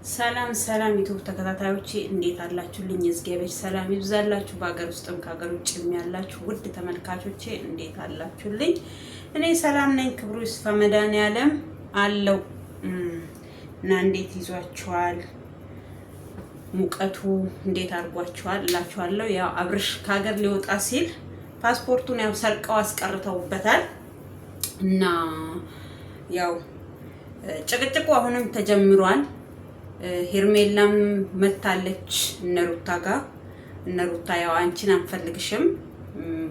ሰላም ዩቲዩብ ተከታታዮቼ እንዴት አላችሁልኝ? እግዚአብሔር ሰላም ይብዛላችሁ። በአገር ውስጥም ከአገር ውጭም ያላችሁ ውድ ተመልካቾቼ እንዴት አላችሁልኝ? እኔ ሰላም ነኝ። ክብሩ ይስፋ መድኃኒዓለም አለው እና እንዴት ይዟችኋል? ሙቀቱ እንዴት አድርጓችኋል እላችኋለሁ። ያው አብርሽ ከሀገር ሊወጣ ሲል ፓስፖርቱን ያው ሰርቀው አስቀርተውበታል እና ያው ጭቅጭቁ አሁንም ተጀምሯል። ሄርሜላም መታለች እነሩታ ጋር። እነሩታ ያው አንቺን አንፈልግሽም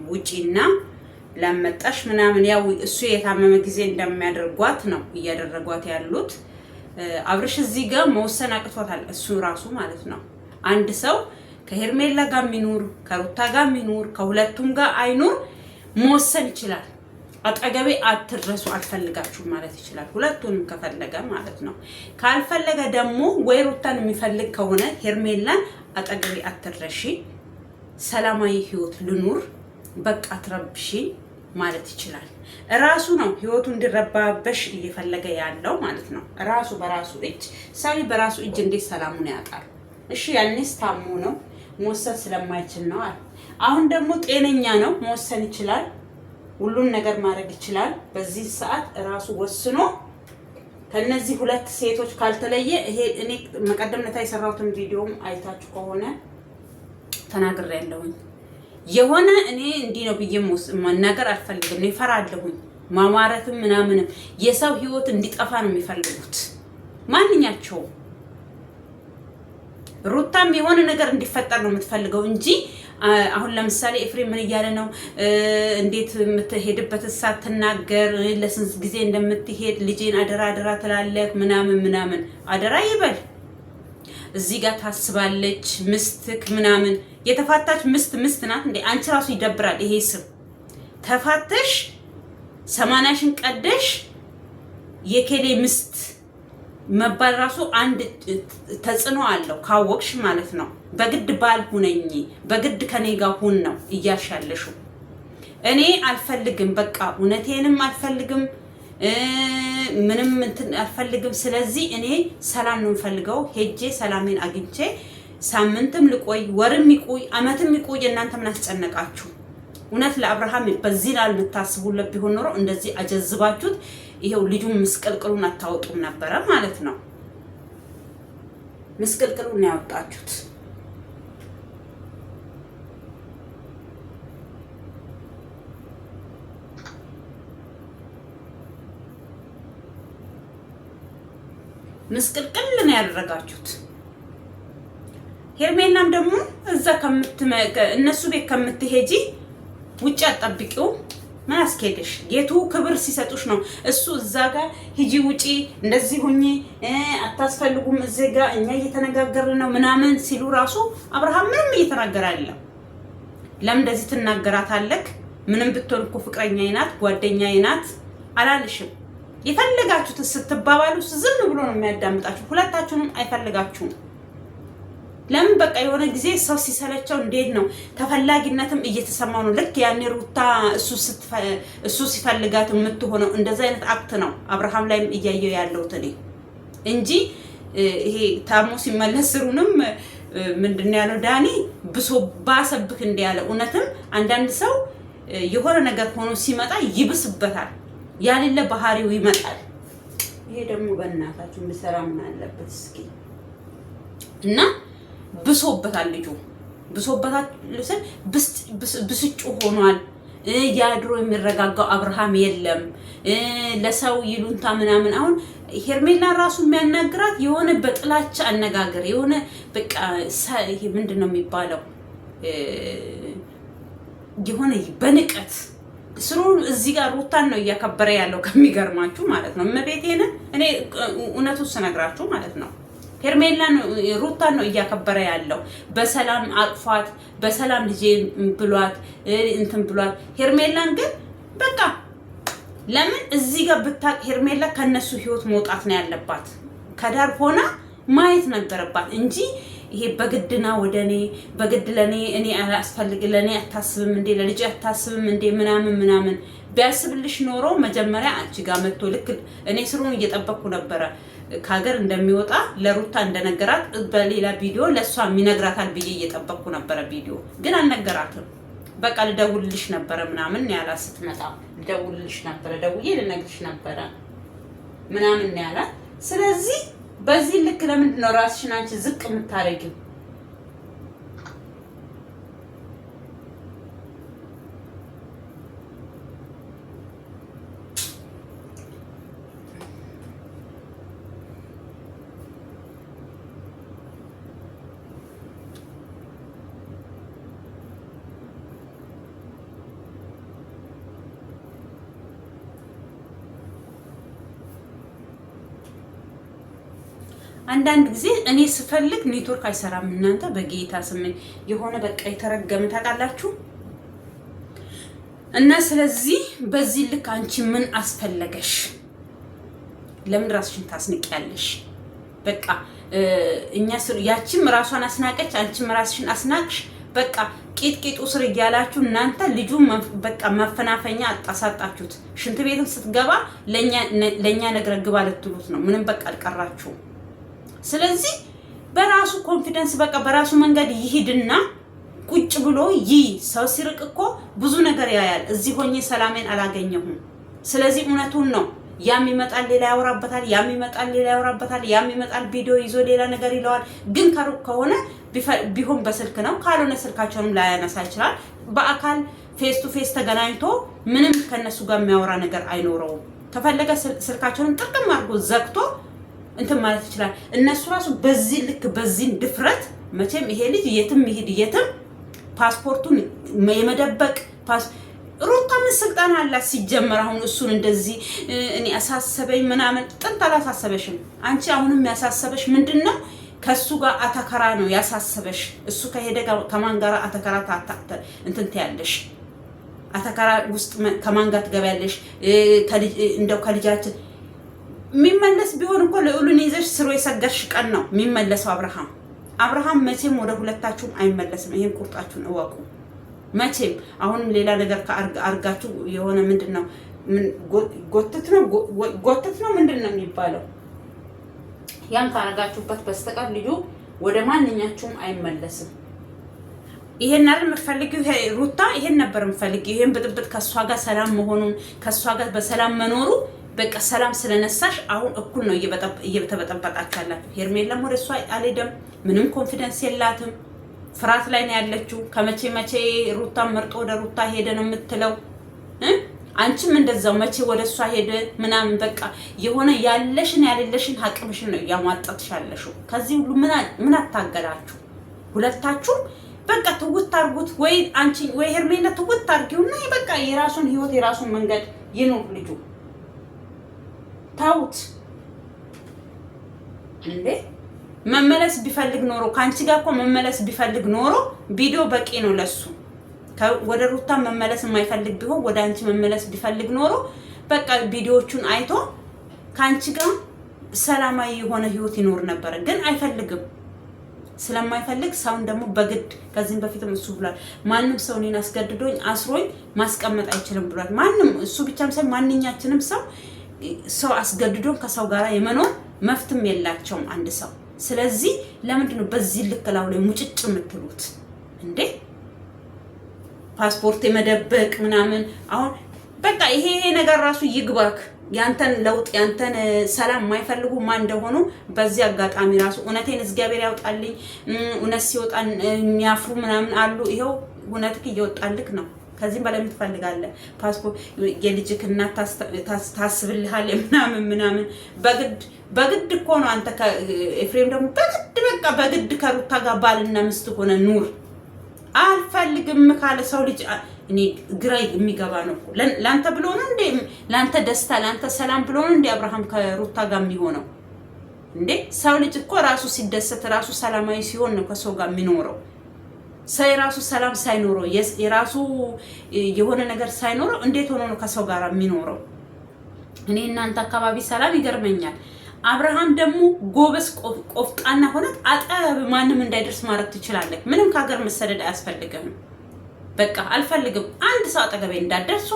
ውጪና ለመጣሽ ምናምን ያው እሱ የታመመ ጊዜ እንደሚያደርጓት ነው እያደረጓት ያሉት። አብርሽ እዚህ ጋር መወሰን አቅቶታል እሱ ራሱ ማለት ነው። አንድ ሰው ከሄርሜላ ጋር ሚኑር ከሩታ ጋር ሚኑር ከሁለቱም ጋር አይኑር መወሰን ይችላል። አጠገቤ አትድረሱ አልፈልጋችሁም ማለት ይችላል። ሁለቱንም ከፈለገ ማለት ነው። ካልፈለገ ደግሞ ወይ ሩታን የሚፈልግ ከሆነ ሄርሜላን አጠገቤ አትድረሺ፣ ሰላማዊ ህይወት ልኑር፣ በቃ አትረብሺ ማለት ይችላል። ራሱ ነው ህይወቱ እንዲረባበሽ እየፈለገ ያለው ማለት ነው። ራሱ በራሱ እጅ ሰው በራሱ እጅ እንዴት ሰላሙን ያጣል? እሺ ያንስ ታሙ ነው መወሰን ስለማይችል ነው። አሁን ደግሞ ጤነኛ ነው መወሰን ይችላል። ሁሉን ነገር ማድረግ ይችላል። በዚህ ሰዓት ራሱ ወስኖ ከነዚህ ሁለት ሴቶች ካልተለየ ይሄ እኔ መቀደምነታ የሰራሁትን ቪዲዮም አይታችሁ ከሆነ ተናግሬያለሁኝ። የሆነ እኔ እንዲህ ነው ብዬ መናገር አልፈልግም። እኔ ፈራለሁኝ። ማማረትም ምናምንም የሰው ህይወት እንዲጠፋ ነው የሚፈልጉት ማንኛቸውም። ሩታም የሆነ ነገር እንዲፈጠር ነው የምትፈልገው እንጂ አሁን ለምሳሌ ኤፍሬም ምን እያለ ነው? እንዴት የምትሄድበት ሳትናገር ለስንት ጊዜ እንደምትሄድ ልጄን አደራ ትላለህ ምናምን አደራ ይበል። እዚህ ጋር ታስባለች ምስትክ ምናምን። የተፋታች ምስት ናት እንዴ? አንቺ ራሱ ይደብራል ይሄ ስም። ተፋተሽ 80ሽን ቀደሽ የኬሌ ምስት መባል ራሱ አንድ ተጽዕኖ አለው ካወቅሽ ማለት ነው። በግድ ባል ሁነኝ በግድ ከኔ ጋር ሁን ነው እያሻለሹ። እኔ አልፈልግም፣ በቃ እውነቴንም አልፈልግም፣ ምንም እንትን አልፈልግም። ስለዚህ እኔ ሰላም ነው የምፈልገው። ሄጄ ሰላሜን አግኝቼ ሳምንትም ልቆይ ወርም ይቆይ አመትም ይቆይ እናንተ ምን አስጨነቃችሁ? እውነት ለአብርሃም በዚህ ላይ የምታስቡለት ቢሆን ኖሮ እንደዚህ አጀዝባችሁት ይሄው ልጁን ምስቅልቅሉን አታወጡም ነበረ ማለት ነው። ምስቅልቅሉን ያወጣችሁት ምስቅልቅል ነው ያደረጋችሁት። ሄርሜላም ደግሞ እዛ እነሱ ቤት ከምትሄጂ ውጭ አጠብቂው። ምን አስኬድሽ? ጌቱ ክብር ሲሰጡሽ ነው። እሱ እዛ ጋር ሂጂ ውጪ እንደዚህ ሁኚ አታስፈልጉም እዚህ ጋር እኛ እየተነጋገርን ነው ምናምን ሲሉ ራሱ አብርሃም ምንም እየተናገረ አይደለም። ለምን እንደዚህ ትናገራታለህ? ምንም ብትሆን እኮ ፍቅረኛዬ ናት ጓደኛዬ ናት አላልሽም። የፈለጋችሁት ስትባባሉ ዝም ብሎ ነው የሚያዳምጣችሁ። ሁለታችሁንም አይፈልጋችሁም። ለምን በቃ የሆነ ጊዜ ሰው ሲሰለቸው እንዴት ነው ተፈላጊነትም እየተሰማው ነው። ልክ ያኔ ሩታ እሱ ሲፈልጋት የምትሆነው እንደዛ አይነት አክት ነው አብርሃም ላይም እያየው ያለው እኔ እንጂ ይሄ ታሞ ሲመለስ ስሩንም ምንድነው ያለው ዳኒ ብሶ ባሰብክ እንዲያለ። እውነትም አንዳንድ ሰው የሆነ ነገር ሆኖ ሲመጣ ይብስበታል፣ ያሌለ ባህሪው ይመጣል። ይሄ ደግሞ በእናታችሁ ምሰራ ምን አለበት እስኪ እና ብሶበታል ልጁ ብሶበታል። ብስጩ ሆኗል። ያድሮ የሚረጋጋው አብርሃም የለም። ለሰው ይሉንታ ምናምን። አሁን ሄርሜላ ራሱ የሚያናግራት የሆነ በጥላቻ አነጋገር የሆነ በቃ ይሄ ምንድነው የሚባለው የሆነ በንቀት ስሩ። እዚህ ጋር ሩታን ነው እያከበረ ያለው ከሚገርማችሁ ማለት ነው። እመቤቴን እኔ እውነቱን ስነግራችሁ ማለት ነው ሄርሜላን ሩታን ነው እያከበረ ያለው። በሰላም አቅፏት በሰላም ልጄ ብሏት እንትን ብሏት። ሄርሜላን ግን በቃ ለምን እዚህ ጋር ብታቅ ሄርሜላ ከነሱ ህይወት መውጣት ነው ያለባት። ከዳር ሆና ማየት ነበረባት እንጂ ይሄ በግድና ወደኔ በግድ ለኔ አላስፈልግ ለኔ አታስብም እንዴ ለልጅ አታስብም እንዴ ምናምን ቢያስብልሽ ኖሮ መጀመሪያ አንቺ ጋር መጥቶ ልክ እኔ ስሩን እየጠበቅኩ ነበረ ከሀገር እንደሚወጣ ለሩታ እንደነገራት በሌላ ቪዲዮ ለሷ የሚነግራታል ብዬ እየጠበቅኩ ነበረ ቪዲዮ ግን አልነገራትም በቃ ልደውልልሽ ነበረ ምናምን ያላ ስትመጣ ልደውልልሽ ነበረ ደውዬ ልነግርሽ ነበረ ምናምን ያላ ስለዚህ በዚህ ልክ ለምንድን ነው ራስሽን አንቺ ዝቅ የምታረጊው አንዳንድ ጊዜ እኔ ስፈልግ ኔትወርክ አይሰራም እናንተ በጌታ ስም የሆነ በቃ የተረገመ ታውቃላችሁ እና ስለዚህ በዚህ ልክ አንቺ ምን አስፈልገሽ ለምን ራስሽን ታስንቂያለሽ በቃ እኛ ያቺም ራሷን አስናቀች አንቺም ራስሽን አስናቅሽ በቃ ቂጥቂጡ ስር ያላችሁ እናንተ ልጁ በቃ መፈናፈኛ አጣሳጣችሁት ሽንት ቤትም ስትገባ ለኛ ነግረግባ ልትሉት ነው ምንም በቃ አልቀራችሁ ስለዚህ በራሱ ኮንፊደንስ በቃ በራሱ መንገድ ይሄድና ቁጭ ብሎ ሰው ሲርቅ እኮ ብዙ ነገር ያያል እዚህ ሆኜ ሰላሜን አላገኘሁም ስለዚህ እውነቱን ነው ያም ይመጣል ሌላ ያወራበታል ያም ይመጣል ቪዲዮ ይዞ ሌላ ነገር ይለዋል ግን ከሩቅ ከሆነ ቢሆን በስልክ ነው ካልሆነ ስልካቸውንም ላያነሳ ይችላል በአካል ፌስ ቱ ፌስ ተገናኝቶ ምንም ከነሱ ጋር የሚያወራ ነገር አይኖረውም ተፈለገ ስልካቸውን ጥቅም አድርጎ ዘግቶ እንትን ማለት ይችላል እነሱ ራሱ በዚህ ልክ በዚህ ድፍረት መቼም ይሄ ልጅ የትም ይሄድ የትም ፓስፖርቱን የመደበቅ ሩታ ምን ስልጣን አላት ሲጀመር አሁን እሱን እንደዚህ እኔ አሳሰበኝ ምናምን ጥንት አላሳሰበሽም አንቺ አሁንም ያሳሰበሽ ምንድነው ከሱ ጋር አተከራ ነው ያሳሰበሽ እሱ ከሄደ ከማን ጋር አተከራ እንትን ትያለሽ አተከራ ውስጥ ከማን ጋር ትገበያለሽ እንደው ከልጃችን ሚመለስ ቢሆን እኮ ለኡሉን ይዘሽ ስሮ የሰገርሽ ቀን ነው ሚመለሰው አብርሃም መቼም ወደ ሁለታችሁም አይመለስም ይሄን ቁርጣችሁን እወቁ መቼም አሁንም ሌላ ነገር ከአርጋችሁ የሆነ ምንድነው ጎትት ነው ምንድነው የሚባለው ያን ካረጋችሁበት በስተቀር ልጁ ወደ ማንኛችሁም አይመለስም ይሄን አይደል የምትፈልጊው ሩታ ይሄን ነበር የምትፈልጊው ይሄን ብጥብጥ ከሷ ጋር ሰላም መሆኑን ከሷ ጋር በሰላም መኖሩ በቃ ሰላም ስለነሳሽ አሁን እኩል ነው እየተበጠበጣችሁ ያላችሁ ሄርሜላም ወደ እሷ አልሄደም ምንም ኮንፊደንስ የላትም ፍራት ላይ ነው ያለችው ከመቼ ሩታ መርጦ ወደ ሩታ ሄደ ነው የምትለው አንቺም እንደዛው መቼ ወደ እሷ ሄደ ምናምን በቃ የሆነ ያለሽን ያለለሽን ሀቅምሽን ነው ያሟጣጥሻለሽው ከዚህ ሁሉ ምን አታገላችሁ ሁለታችሁ በቃ ትውት አርጉት ወይ አንቺ ወይ ሄርሜላ ትውት አርጊውና በቃ የራሱን ህይወት የራሱን መንገድ ይኖር ልጁ ታውት እንዴ መመለስ ቢፈልግ ኖሮ ካንቺ ጋር እኮ መመለስ ቢፈልግ ኖሮ ቪዲዮ በቂ ነው ለሱ ወደ ሩታ መመለስ የማይፈልግ ቢሆን ወደ አንቺ መመለስ ቢፈልግ ኖሮ በቃ ቪዲዮቹን አይቶ ካንቺ ጋር ሰላማዊ የሆነ ህይወት ይኖር ነበር ግን አይፈልግም ስለማይፈልግ ሰውን ደግሞ በግድ ከዚህም በፊትም እሱ ብሏል ማንንም ሰው እኔን አስገድዶኝ አስሮኝ ማስቀመጥ አይችልም ብሏል ማንንም እሱ ብቻም ሳይሆን ማንኛችንም ሰው አስገድዶን ከሰው ጋር የመኖር መፍትም የላቸውም አንድ ሰው ስለዚህ ለምንድን ነው በዚህ ልክ ላው ላይ ሙጭጭ የምትሉት እንዴ ፓስፖርት የመደበቅ ምናምን አሁን በቃ ይሄ ነገር ራሱ ይግባክ ያንተን ለውጥ ያንተን ሰላም የማይፈልጉ ማን እንደሆኑ በዚህ አጋጣሚ ራሱ እውነቴን እግዚአብሔር ያውጣልኝ እውነት ሲወጣን የሚያፍሩ ምናምን አሉ ይሄው እውነትክ እየወጣልክ ነው ከዚህም በላይ የምትፈልጋለህ ፓስፖርት የልጅክ እናት ታስብልሃል ምናምን በግድ እኮ ነው አንተ ኤፍሬም ደግሞ በቃ በግድ ከሩታ ጋር ባልና ሚስት ሆነ ኑር አልፈልግም ካለ ሰው ልጅ እኔ ግራ የሚገባ ነው ላንተ ብሎ ነው እንዴ ላንተ ደስታ ላንተ ሰላም ብሎ ነው እንዴ አብርሃም ከሩታ ጋር የሚሆነው እንዴ ሰው ልጅ እኮ ራሱ ሲደሰት ራሱ ሰላማዊ ሲሆን ነው ከሰው ጋር የሚኖረው ሰው ራሱ ሰላም ሳይኖረው የራሱ የሆነ ነገር ሳይኖረው እንዴት ሆኖ ነው ከሰው ጋር የሚኖረው እኔ እናንተ አካባቢ ሰላም ይገርመኛል አብርሃም ደግሞ ጎበስ ቆፍጣና ሆነ አጠገብ ማንም እንዳይደርስ ማድረግ ትችላለህ። ምንም ከሀገር መሰደድ አያስፈልግም። በቃ አልፈልግም አንድ ሰው አጠገቤ እንዳደርሱ፣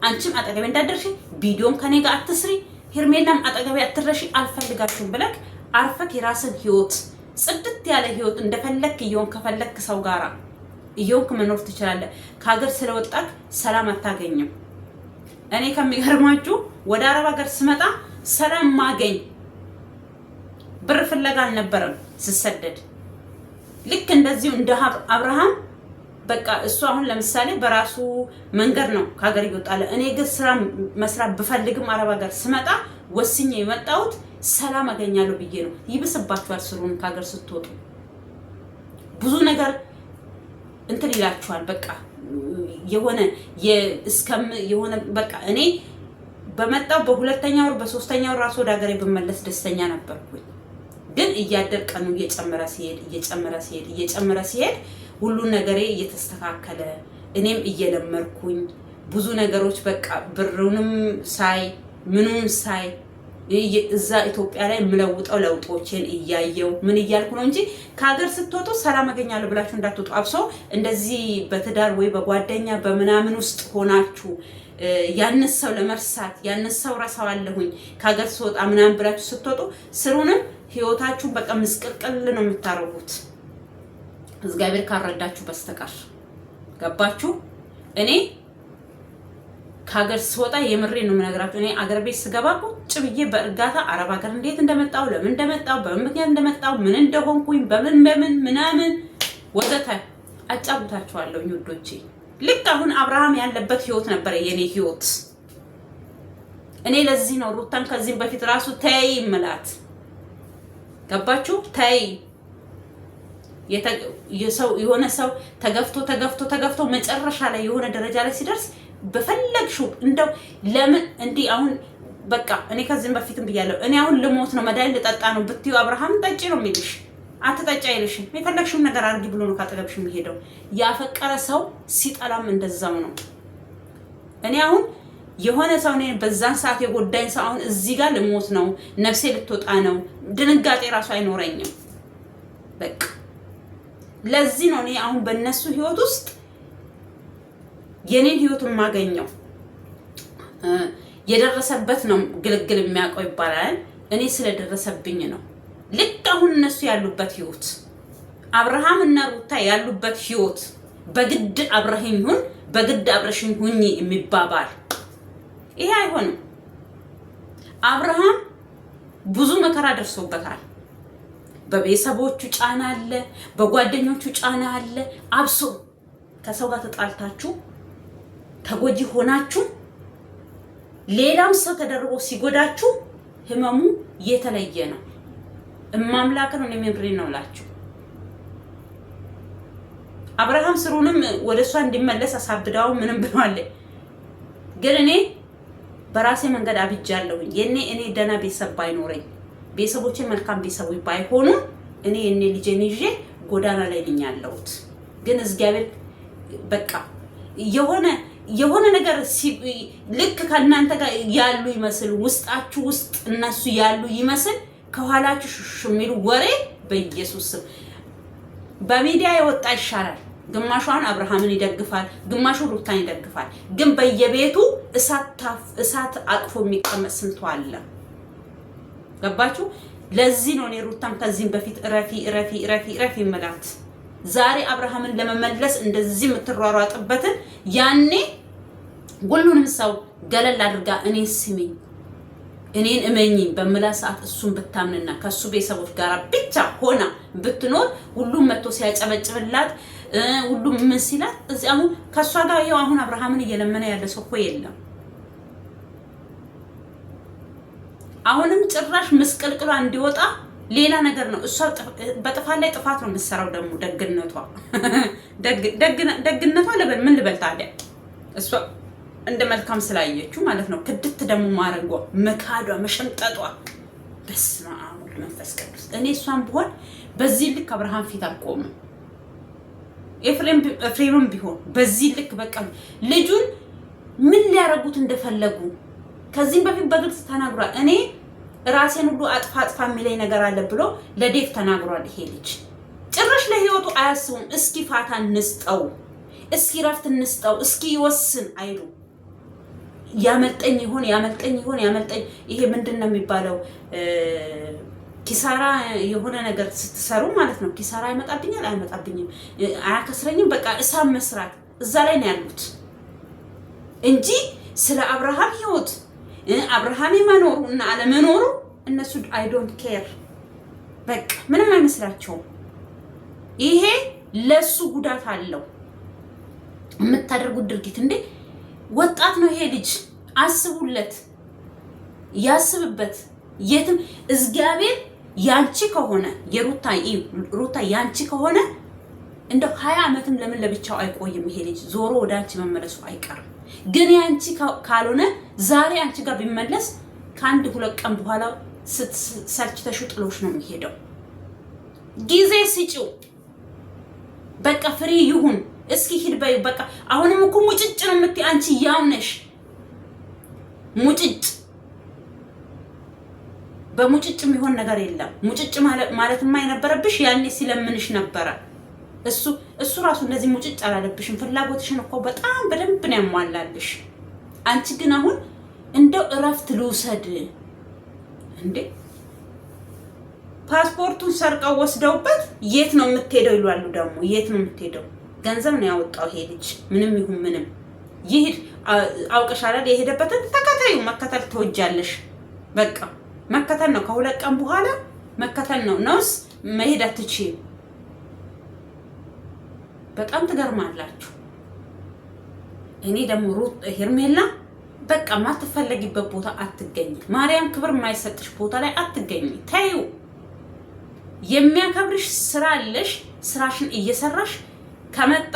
አንቺም አጠገቤ እንዳደርሺ፣ ቪዲዮም ከኔ ጋር አትስሪ፣ ሄርሜላም አጠገቤ አትረሺ፣ አልፈልጋችሁም ብለክ አርፈክ የራስን ህይወት ጽድት ያለ ህይወት እንደፈለክ እየሆን ከፈለክ ሰው ጋራ እየሆንክ መኖር ትችላለህ። ከሀገር ስለወጣክ ሰላም አታገኝም። እኔ ከሚገርማችሁ ወደ አረብ ሀገር ስመጣ ሰላም ማገኝ ብር ፍለጋ አልነበረም ስሰደድ። ልክ እንደዚሁ እንደ አብርሃም በቃ እሱ አሁን ለምሳሌ በራሱ መንገድ ነው ከሀገር ይወጣለ። እኔ ግን ስራ መስራት ብፈልግም አረብ ሀገር ስመጣ ወስኜ የመጣሁት ሰላም አገኛለሁ ብዬ ነው። ይብስባችኋል ስሩን ከሀገር ስትወጡ ብዙ ነገር እንትን ይላችኋል። በቃ የሆነ በቃ እኔ በመጣው በሁለተኛው ወር በሶስተኛው ራስ ወደ ሀገሬ ብመለስ ደስተኛ ነበርኩኝ። ግን እያደር ቀኑ እየጨመረ ሲሄድ ሁሉ ነገሬ እየተስተካከለ እኔም እየለመርኩኝ ብዙ ነገሮች በቃ ብሩንም ሳይ ምኑን ሳይ እዛ ኢትዮጵያ ላይ የምለውጠው ለውጦችን እያየው ምን እያልኩ ነው እንጂ ከሀገር ስትወጡ ሰላም አገኛለሁ ብላችሁ እንዳትወጡ። አብሶ እንደዚህ በትዳር ወይ በጓደኛ በምናምን ውስጥ ሆናችሁ ያነሰው ለመርሳት ያነሰው ረሳዋለሁኝ ከሀገር ስወጣ ምናምን ብላችሁ ስትወጡ ስሩንም ህይወታችሁን በቃ ምስቅልቅል ነው የምታረጉት እግዚአብሔር ካረዳችሁ በስተቀር። ገባችሁ? እኔ ከሀገር ስወጣ የምሬ ነው የምነግራችሁ። እኔ አገር ቤት ስገባ ቁጭ ብዬ በእርጋታ አረብ ሀገር እንዴት እንደመጣው ለምን እንደመጣው በምን ምክንያት እንደመጣው ምን እንደሆንኩኝ በምን ምናምን ወዘተ አጫውታችኋለሁ ውዶቼ። ልክ አሁን አብርሃም ያለበት ህይወት ነበር የኔ ህይወት። እኔ ለዚህ ነው ሩታን ከዚህም በፊት ራሱ ተይ ምላት። ገባችሁ? ተይ የሆነ ሰው ተገፍቶ መጨረሻ ላይ የሆነ ደረጃ ላይ ሲደርስ በፈለግሽው እንደው ለምን እንዲህ አሁን በቃ እኔ ከዚህም በፊትም ብያለሁ። እኔ አሁን ልሞት ነው መድኃኒት ልጠጣ ነው ብትዩ አብርሃም ጠጪ ነው የሚልሽ፣ አትጠጪ አይልሽም። የፈለግሽውን ነገር አድርጊ ብሎ ነው ካጠገብሽ የሚሄደው። ያፈቀረ ሰው ሲጠላም እንደዛው ነው። እኔ አሁን የሆነ ሰው እኔ በዛን ሰዓት የጎዳኝ ሰው አሁን እዚህ ጋር ልሞት ነው ነፍሴ ልትወጣ ነው ድንጋጤ ራሱ አይኖረኝም። በቃ ለዚህ ነው እኔ አሁን በእነሱ ህይወት ውስጥ የኔን ህይወት የማገኘው። የደረሰበት ነው ግልግል የሚያውቀው ይባላል። እኔ ስለደረሰብኝ ነው። ልክ አሁን እነሱ ያሉበት ህይወት አብርሃም እና ሩታ ያሉበት ህይወት በግድ አብርሃም ይሁን በግድ አብረሽኝ ሁኚ የሚባባል ይሄ አይሆንም። አብርሃም ብዙ መከራ ደርሶበታል። በቤተሰቦቹ ጫና አለ፣ በጓደኞቹ ጫና አለ። አብሶ ከሰው ጋር ተጣልታችሁ ተጎጂ ሆናችሁ ሌላም ሰው ተደርቦ ሲጎዳችሁ ህመሙ የተለየ ነው። እማምላክን ነው የሚምሪ ነው ላችሁ። አብርሃም ስሩንም ወደሷ እንዲመለስ አሳብዳው ምንም ብሏል። ግን እኔ በራሴ መንገድ አብጃለሁኝ። እኔ ደና ቤተሰብ ባይኖረኝ ቤተሰቦቼ መልካም ቤተሰቦች ባይሆኑ እኔ ልጄን ይዤ ጎዳና ላይ ነኝ ያለሁት። ግን እግዚአብሔር በቃ የሆነ ነገር ልክ ከእናንተ ጋር ያሉ ይመስል ውስጣችሁ ውስጥ እነሱ ያሉ ይመስል ከኋላችሁ ሽሚሉ ወሬ በኢየሱስ ስም በሚዲያ የወጣ ይሻላል። ግማሹን አብርሃምን ይደግፋል፣ ግማሹ ሩታን ይደግፋል። ግን በየቤቱ እሳት አቅፎ የሚቀመጥ ስንቱ አለ። ገባችሁ? ለዚህ ነው እኔ ሩታን ከዚህም በፊት ረፊ መላት። ዛሬ አብርሃምን ለመመለስ እንደዚህ የምትሯሯጥበትን ያኔ ሁሉንም ሰው ገለል አድርጋ እኔን ስሚኝ እኔን እመኚኝ በመላ ሰዓት እሱን ብታምንና ከሱ ቤተሰቦች ጋር ብቻ ሆና ብትኖር ሁሉም መጥቶ ሲያጨበጭብላት ሁሉም ምን ሲላት እዚህ አሁን ከሷ ጋር ይኸው አሁን አብርሃምን እየለመነ ያለ ሰው እኮ የለም። አሁንም ጭራሽ መስቀልቅሏ እንዲወጣ ሌላ ነገር ነው። እሷ በጥፋት ላይ ጥፋት ነው የምትሰራው። ደግሞ ደግነቷ ምን ልበል ታዲያ እሷ እንደ መልካም ስላየችው ማለት ነው። ክድት ደግሞ ማረጓ መካዷ መሸምጠጧ በስመ አብ ወወልድ ወመንፈስ ቅዱስ። እኔ እሷን ብሆን በዚህ ልክ አብርሃም ፊት አልቆምም። ኤፍሬምም ቢሆን በዚህ ልክ በቃ ልጁን ምን ሊያረጉት እንደፈለጉ ከዚህም በፊት በግልጽ ተናግሯል። እኔ ራሴን ሁሉ አጥፋ የሚለኝ ነገር አለ ብሎ ለዴቭ ተናግሯል። ይሄ ልጅ ጭራሽ ለህይወቱ አያስቡም። እስኪ ፋታ እንስጠው፣ እስኪ ረፍት እንስጠው፣ እስኪ ይወስን አይሉ። ያመልጠኝ ይሆን ይሄ ምንድነው የሚባለው? ኪሳራ የሆነ ነገር ስትሰሩ ማለት ነው። ኪሳራ አይመጣብኝም፣ አያከስረኝም፣ በቃ እሳብ መስራት እዛ ላይ ነው ያሉት እንጂ ስለ አብርሃም ህይወት አብርሃም መኖሩ እና አለመኖሩ እነሱ አይ ዶንት ኬር፣ በቃ ምንም አይመስላቸውም። ይሄ ለሱ ጉዳት አለው የምታደርጉት ድርጊት። እንዴ ወጣት ነው ይሄ ልጅ፣ አስቡለት፣ ያስብበት። የትም እግዚአብሔር ያንቺ ከሆነ ሩታ ያንቺ ከሆነ እንደው 20 ዓመትም ለምን ለብቻው አይቆይም? ይሄ ልጅ ዞሮ ወደ አንቺ መመለሱ አይቀርም። ግን ያንቺ ካልሆነ ዛሬ አንቺ ጋር ቢመለስ ከአንድ 2 ቀን በኋላ ሰልችተሽው ጥሎሽ ነው የሚሄደው። ጊዜ ስጪው፣ በቃ ፍሪ ይሁን። እስኪ ሂድ በይ በቃ። አሁንም እኮ ሙጭጭ ነው የምትይ አንቺ፣ ያው ነሽ ሙጭጭ። በሙጭጭ የሚሆን ነገር የለም። ሙጭጭ ማለት የማይነበረብሽ ያኔ ሲለምንሽ ነበረ። እሱ ራሱ እንደዚህ ሙጭጭ አላለብሽም። ፍላጎትሽን እኮ በጣም በደንብ ነው ያሟላልሽ። አንቺ ግን አሁን እንደው እረፍት ልውሰድ እንዴ! ፓስፖርቱን ሰርቀው ወስደውበት የት ነው የምትሄደው ይሏሉ። ደግሞ የት ነው የምትሄደው? ገንዘብ ነው ያወጣው ይሄ ልጅ። ምንም ይሁን ምንም ይሄድ አውቀሽ አይደል? የሄደበትን ተከታዩ መከተል ትወጃለሽ። በቃ መከተል ነው። ከ2 ቀን በኋላ መከተል ነው። ነውስ መሄድ አትችይም። በጣም ትገርማላችሁ። እኔ ደግሞ ሄርሜላ በቃ ማትፈለጊበት ቦታ አትገኝ። ማርያም ክብር የማይሰጥሽ ቦታ ላይ አትገኝ። ታዩ የሚያከብርሽ ስራ አለሽ። ስራሽን እየሰራሽ ከመጣ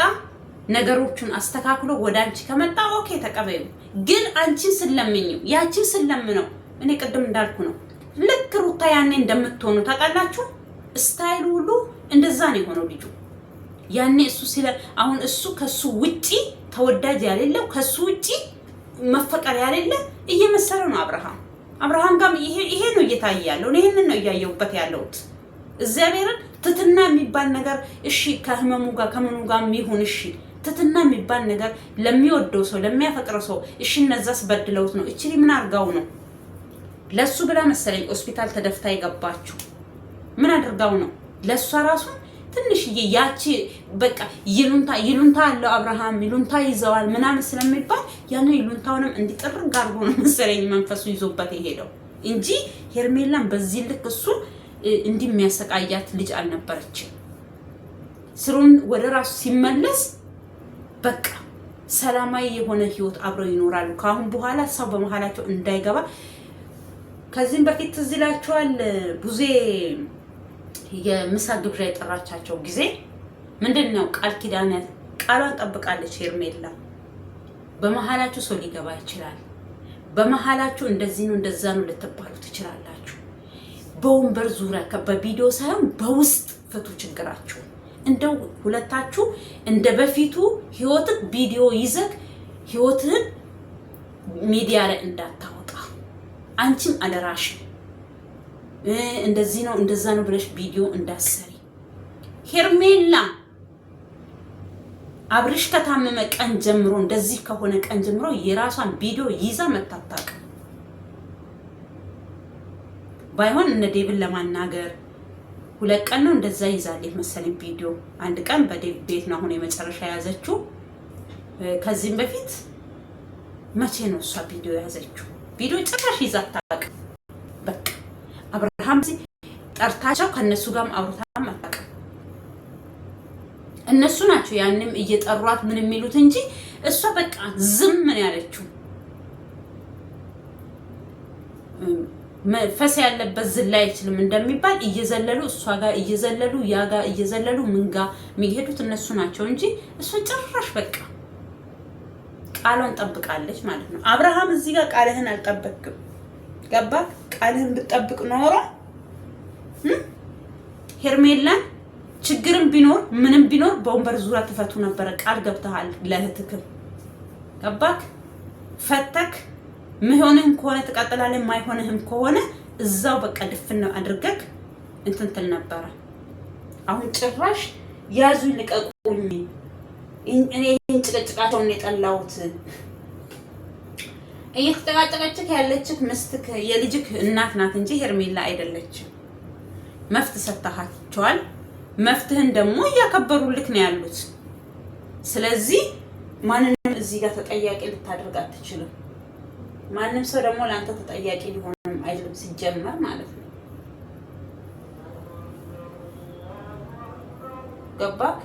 ነገሮቹን አስተካክሎ ወደ አንቺ ከመጣ ኦኬ ተቀበዩ። ግን አንቺን ስለምኝው ያቺን ስለምነው እኔ ቅድም እንዳልኩ ነው። ልክ ሩታ ያኔ እንደምትሆኑ ታውቃላችሁ። ስታይሉ ሁሉ እንደዛ ነው የሆነው ልጁ ያኔ። አሁን እሱ ከሱ ውጪ ተወዳጅ ያሌለው ከሱ ውጪ መፈቀር ያሌለ እየመሰለው ነው አብርሃም ጋር ይሄ ነው እየታየ ያለው። ይሄንን ነው እያየሁበት ያለሁት። እግዚአብሔርን ትትና የሚባል ነገር እሺ፣ ከህመሙ ጋር ከምኑ ጋር የሚሆን እሺ፣ ትትና የሚባል ነገር ለሚወደው ሰው ለሚያፈቅረው ሰው እሺ፣ እነዛስ በድለውት ነው። እቺ ምን አርጋው ነው? ለሱ ብላ መሰለኝ ሆስፒታል ተደፍታ የገባችው። ምን አድርጋው ነው? ለሷ ራሱ ትንሽዬ ያቺ በቃ ይሉንታ አለው አብርሃም፣ ይሉንታ ይዘዋል ምናምን ስለሚባል ያን ይሉንታውንም እንዲጥርግ አድርጎ ነው መሰለኝ መንፈሱ ይዞበት የሄደው እንጂ ሄርሜላን በዚህ ልክ እሱ እንዲህ የሚያሰቃያት ልጅ አልነበረችም። ስሩን ወደ ራሱ ሲመለስ በቃ ሰላማዊ የሆነ ህይወት አብረው ይኖራሉ። ከአሁን በኋላ ሰው በመሃላቸው እንዳይገባ። ከዚህም በፊት ትዝ ይላችኋል ቡዜ የምሳ ግብዣ የጠራቻቸው ጊዜ ምንድነው ቃል ኪዳን ቃሏን ጠብቃለች ሄርሜላ። በመሃላችሁ ሰው ሊገባ ይችላል። በመሃላችሁ እንደዚህ ነው እንደዛ ነው ልትባሉ ትችላላችሁ። በወንበር ዙሪያ በቪዲዮ ሳይሆን በውስጥ ፍቱ ችግራችሁ። እንደው ሁለታችሁ እንደ በፊቱ ህይወትክ ቪዲዮ ይዘክ ህይወትህን ሚዲያ ላይ እንዳታወጣ። አንቺም አደራሽ እንደዚህ ነው እንደዛ ነው ብለሽ ቪዲዮ እንዳሰሪ። ሄርሜላ አብርሽ ከታመመ ቀን ጀምሮ እንደዚህ ከሆነ ቀን ጀምሮ የራሷን ቪዲዮ ይዛ መታጣቅ ባይሆን እነ ዴቭን ለማናገር 2 ቀን ነው እንደዛ ይዛለች መሰለኝ ቪዲዮ። አንድ ቀን በዴቭ ቤት ነው አሁን የመጨረሻ ያዘችው። ከዚህም በፊት መቼ ነው እሷ ቪዲዮ ያዘችው? ቪዲዮ ጭራሽ ይዛ አታውቅም። በቃ አብርሃም ጠርታቸው ከነሱ ጋርም አውርታም አታውቅም። እነሱ ናቸው ያንንም እየጠሯት ምን የሚሉት እንጂ እሷ በቃ ዝም ምን ያለችው። ፈስ ያለበት ዝላ አይችልም እንደሚባል እየዘለሉ እሷ ጋር እየዘለሉ ያ ጋር እየዘለሉ ምን ጋር የሚሄዱት እነሱ ናቸው እንጂ እሷ ጭራሽ በቃ ቃሏን ጠብቃለች ማለት ነው። አብርሃም እዚህ ጋር ቃልህን አልጠበቅም። ገባ? ቃልህን ብትጠብቅ ኖሮ ሄርሜላን ችግርም ቢኖር ምንም ቢኖር በወንበር ዙሪያ ተፈቱ ነበር። ቃል ገብተሃል ለእህትክ። ገባክ? ፈተክ። ምሆንህም ከሆነ ተቀጥላለህ፣ ማይሆንህም ከሆነ እዛው በቃ ድፍን አድርገክ እንትን ትል ነበረ። አሁን ጭራሽ ያዙ ልቀቁኝ፣ እኔ ጭቅጭቃቸውን የጠላሁት። እየተጨቃጨቀችክ ያለችክ ምስትክ የልጅክ እናት ናት እንጂ ሄርሜላ አይደለችም። መፍት ሰጥተሃቸዋል። መፍትህን ደግሞ እያከበሩልክ ነው ያሉት። ስለዚህ ማንንም እዚህ ጋር ተጠያቂ ልታደርግ አትችልም። ማንም ሰው ደግሞ ለአንተ ተጠያቂ ሊሆንም አይችልም ሲጀመር ማለት ነው። ገባክ?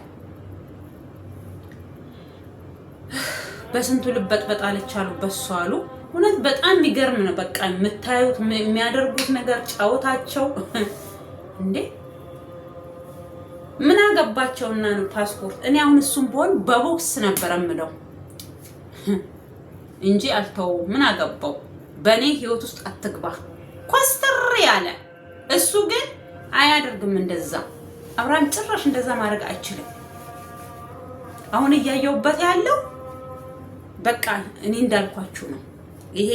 በስንቱ ልበጥበጥ አለች አሉ በሱ አሉ። እውነት በጣም የሚገርም ነው። በቃ የምታዩት የሚያደርጉት ነገር ጫወታቸው እንዴ ምን አገባቸውና ነው ፓስፖርት። እኔ አሁን እሱም ቢሆን በቦክስ ነበር የምለው እንጂ አልተው። ምን አገባው? በእኔ ህይወት ውስጥ አትግባ ኮስተር ያለ። እሱ ግን አያደርግም እንደዛ። አብርሃም ጭራሽ እንደዛ ማድረግ አይችልም። አሁን እያየውበት ያለው በቃ እኔ እንዳልኳችሁ ነው። ይሄ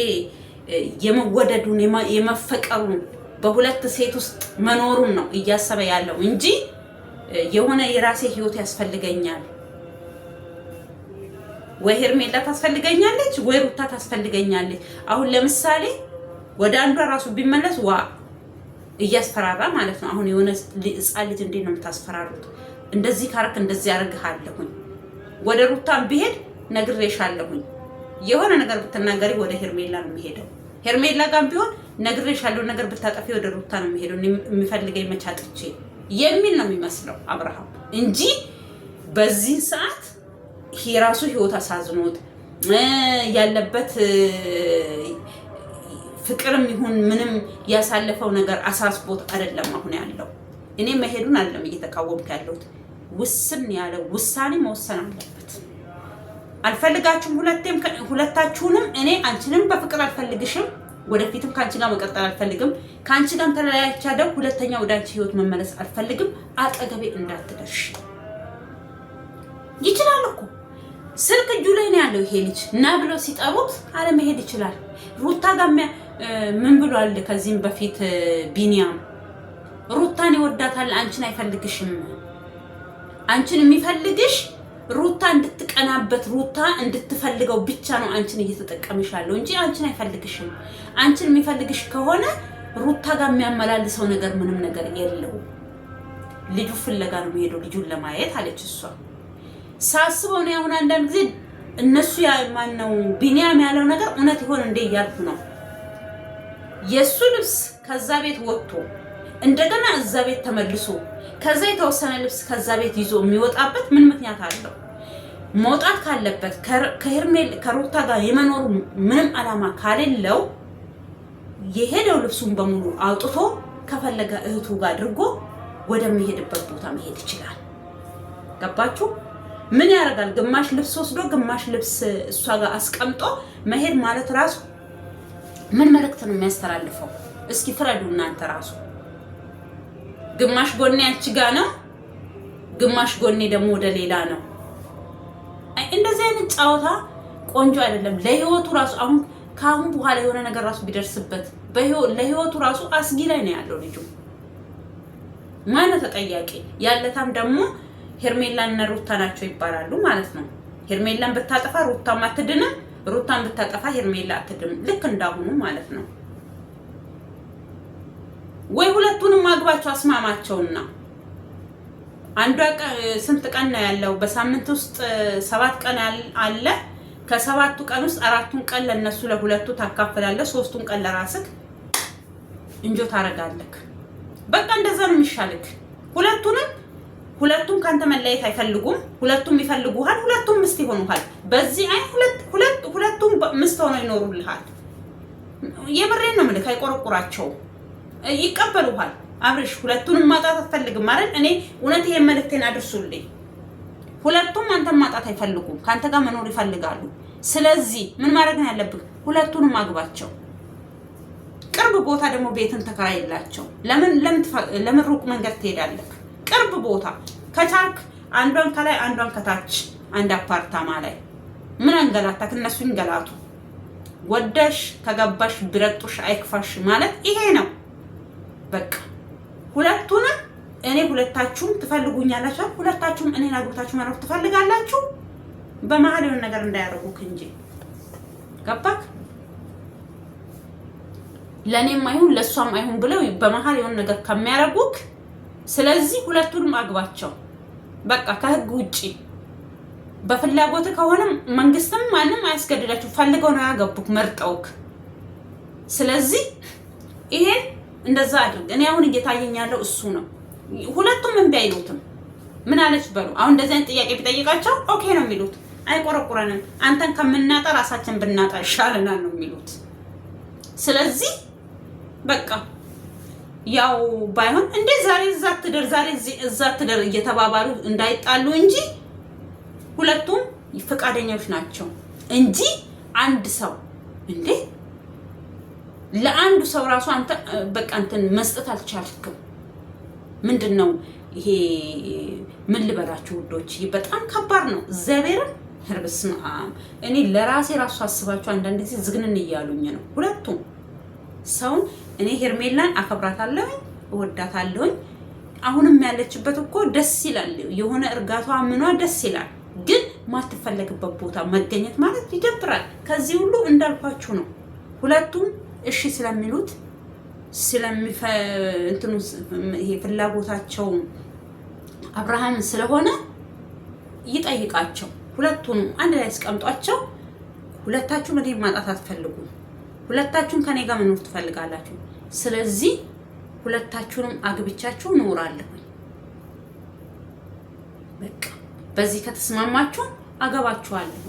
የመወደዱን የመፈቀሩን በሁለት ሴት ውስጥ መኖሩን ነው እያሰበ ያለው እንጂ የሆነ የራሴ ህይወት ያስፈልገኛል ወይ ሄርሜላ ታስፈልገኛለች ወይ ሩታ ታስፈልገኛለች። አሁን ለምሳሌ ወደ አንዷ ራሱ ቢመለስ ዋ እያስፈራራ ማለት ነው። አሁን የሆነ ህፃን ልጅ እንዴት ነው የምታስፈራሩት? እንደዚህ ካረክ እንደዚህ ያደርግሃለሁኝ። ወደ ሩታን ቢሄድ ነግሬሻለሁኝ። የሆነ ነገር ብትናገሪ ወደ ሄርሜላ ነው የሚሄደው። ሄርሜላ ጋር ቢሆን ነግሬሻለሁ ነገር ብታጠፊ ወደ ሩታ ነው የሚሄደው። የሚፈልገኝ መቻጥቼ የሚል ነው የሚመስለው አብርሃም እንጂ በዚህ ሰዓት የራሱ ህይወት አሳዝኖት ያለበት ፍቅርም ይሁን ምንም ያሳለፈው ነገር አሳስቦት አይደለም አሁን ያለው። እኔ መሄዱን አይደለም እየተቃወምኩ ያለሁት፣ ውስን ያለ ውሳኔ መወሰን አለበት። አልፈልጋችሁም ሁለታችሁንም። እኔ አንቺንም በፍቅር አልፈልግሽም፣ ወደፊትም ካንቺ ጋር መቀጠል አልፈልግም። ካንቺ ጋር ተለያይቻለሁ፣ ሁለተኛ ወደ አንቺ ህይወት መመለስ አልፈልግም። አጠገቤ እንዳትደርሽ። ይችላል እኮ ስልክ እጁ ላይ ነው ያለው። ይሄ ልጅ እና ብሎ ሲጠሩት አለመሄድ ይችላል። ሩታ ጋር ምን ብሏል? ከዚህም በፊት ቢኒያም ሩታን ይወዳታል፣ አንቺን አይፈልግሽም። አንቺን የሚፈልግሽ ሩታ እንድትቀናበት ሩታ እንድትፈልገው ብቻ ነው አንቺን እየተጠቀምሽ ያለው እንጂ አንቺን አይፈልግሽም። አንቺን የሚፈልግሽ ከሆነ ሩታ ጋር የሚያመላልሰው ነገር ምንም ነገር የለውም። ልጁ ፍለጋ ነው የሚሄደው ልጁን ለማየት አለች እሷ። ሳስበው ነው አሁን አንዳንድ ጊዜ እነሱ ማነው ቢኒያም ያለው ነገር እውነት ይሆን እንደ እያልኩ ነው። የሱ ልብስ ከዛ ቤት ወጥቶ እንደገና እዛ ቤት ተመልሶ ከዛ የተወሰነ ልብስ ከዛ ቤት ይዞ የሚወጣበት ምን ምክንያት አለው? መውጣት ካለበት ከሩታ ጋር የመኖሩ ምንም አላማ ካሌለው የሄደው ልብሱን በሙሉ አውጥቶ ከፈለገ እህቱ ጋር አድርጎ ወደሚሄድበት ቦታ መሄድ ይችላል። ገባችሁ? ምን ያደርጋል? ግማሽ ልብስ ወስዶ ግማሽ ልብስ እሷ ጋር አስቀምጦ መሄድ ማለት ራሱ ምን መልእክት ነው የሚያስተላልፈው? እስኪ ፍረዱ እናንተ ራሱ። ግማሽ ጎኔ አንቺ ጋር ነው፣ ግማሽ ጎኔ ደግሞ ወደ ሌላ ነው። እንደዚህ አይነት ጨዋታ ቆንጆ አይደለም ለህይወቱ ራሱ። አሁን ካሁን በኋላ የሆነ ነገር ራሱ ቢደርስበት ለህይወቱ ራሱ አስጊ ላይ ነው ያለው ልጁ። ማነው ተጠያቂ? ያለታም ደግሞ ሄርሜላና ሩታ ናቸው ይባላሉ ማለት ነው። ሄርሜላን ብታጠፋ ሩታም አትድንም፣ ሩታን ብታጠፋ ሄርሜላ አትድንም። ልክ እንዳሁኑ ማለት ነው። ወይ ሁለቱንም ማግባቸው አስማማቸውና አንዷ ስንት ቀን ነው ያለው? በሳምንት ውስጥ 7 ቀን አለ። ከ7ቱ ቀን ውስጥ 4ቱን ቀን ለነሱ ለሁለቱ ታካፍላለህ፣ 3ቱን ቀን ለራስህ እንጆ ታረጋለህ። በቃ እንደዛ ነው የሚሻልክ። ሁለቱም ካንተ መለየት አይፈልጉም። ሁለቱም ይፈልጉሃል። ሁለቱም ምስት ይሆኑሃል። በዚህ አይ ሁለቱም ምስት ሆነው ይኖሩልሃል። የምሬን ነው የምልህ። አይቆረቁራቸውም፣ ይቀበሉሃል። አብርሽ ሁለቱንም ማጣት አትፈልግም ማለት እኔ እውነት ይሄን መልእክቴን አድርሱልኝ። ሁለቱም አንተን ማጣት አይፈልጉም፣ ካንተ ጋር መኖር ይፈልጋሉ። ስለዚህ ምን ማድረግ ነው ያለብህ? ሁለቱንም አግባቸው። ቅርብ ቦታ ደግሞ ቤትን ተከራይላቸው። ለምን ሩቅ መንገድ ትሄዳለህ? ቅርብ ቦታ ከቻልክ አንዷን ከላይ አንዷን ከታች አንድ አፓርታማ ላይ ምን አንገላታክ? እነሱ ይንገላቱ። ወደሽ ከገባሽ ብረጡሽ አይክፋሽ ማለት ይሄ ነው። በቃ ሁለቱንም እኔ ሁለታችሁም ትፈልጉኛላችሁ፣ ሁለታችሁም እኔን አግብታችሁ መኖር ትፈልጋላችሁ። በመሀል የሆነ ነገር እንዳያደርጉክ እንጂ ገባክ? ለኔም አይሁን ለሷም አይሁን ብለው በመሀል የሆነ ነገር ከሚያደርጉክ፣ ስለዚህ ሁለቱንም አግባቸው። በቃ ከህግ ውጪ በፍላጎት ከሆነም መንግስትም ማንም አያስገድዳችሁ፣ ፈልገው ነው ያገቡክ መርጠውክ። ስለዚህ ይሄን እንደዛ አድርግ። እኔ አሁን እየታየኝ ያለው እሱ ነው። ሁለቱም እምቢ አይሉትም። ምን አለች በሉ። አሁን እንደዚህ አይነት ጥያቄ ቢጠይቃቸው ኦኬ ነው የሚሉት። አይቆረቁረንም፣ አንተን ከምናጣ ራሳችን ብናጣ ይሻለናል ነው የሚሉት። ስለዚህ በቃ ያው ባይሆን እንዴ ዛሬ እዛ ትደር ዛሬ እዛ ትደር እየተባባሉ እንዳይጣሉ እንጂ ሁለቱም ፈቃደኞች ናቸው እንጂ አንድ ሰው እንዴ ለአንዱ ሰው ራሱ አንተ በቃ እንትን መስጠት አልቻልክም። ምንድነው ይሄ? ምን ልበላችሁ ውዶች፣ በጣም ከባድ ነው። እግዚአብሔርን በስመ አብ። እኔ ለራሴ ራሱ አስባችሁ አንዳንድ ጊዜ ዝግንን እያሉኝ ነው ሁለቱም ሰውን። እኔ ሄርሜላን አከብራታለሁ፣ እወዳታለሁ። አሁንም ያለችበት እኮ ደስ ይላል፣ የሆነ እርጋቷ ምኗ ደስ ይላል። ግን ማትፈለግበት ቦታ መገኘት ማለት ይደብራል። ከዚህ ሁሉ እንዳልኳችሁ ነው ሁለቱም እሺ ስለሚሉት እንትኑ ይሄ ፍላጎታቸው አብርሃም ስለሆነ ይጠይቃቸው። ሁለቱንም አንድ ላይ አስቀምጧቸው። ሁለታችሁም እኔ ማጣት አትፈልጉም። ሁለታችሁም ከኔ ጋር መኖር ትፈልጋላችሁ። ስለዚህ ሁለታችሁንም አግብቻችሁ እኖራለሁ። በቃ በዚህ ከተስማማችሁ አገባችኋለሁ።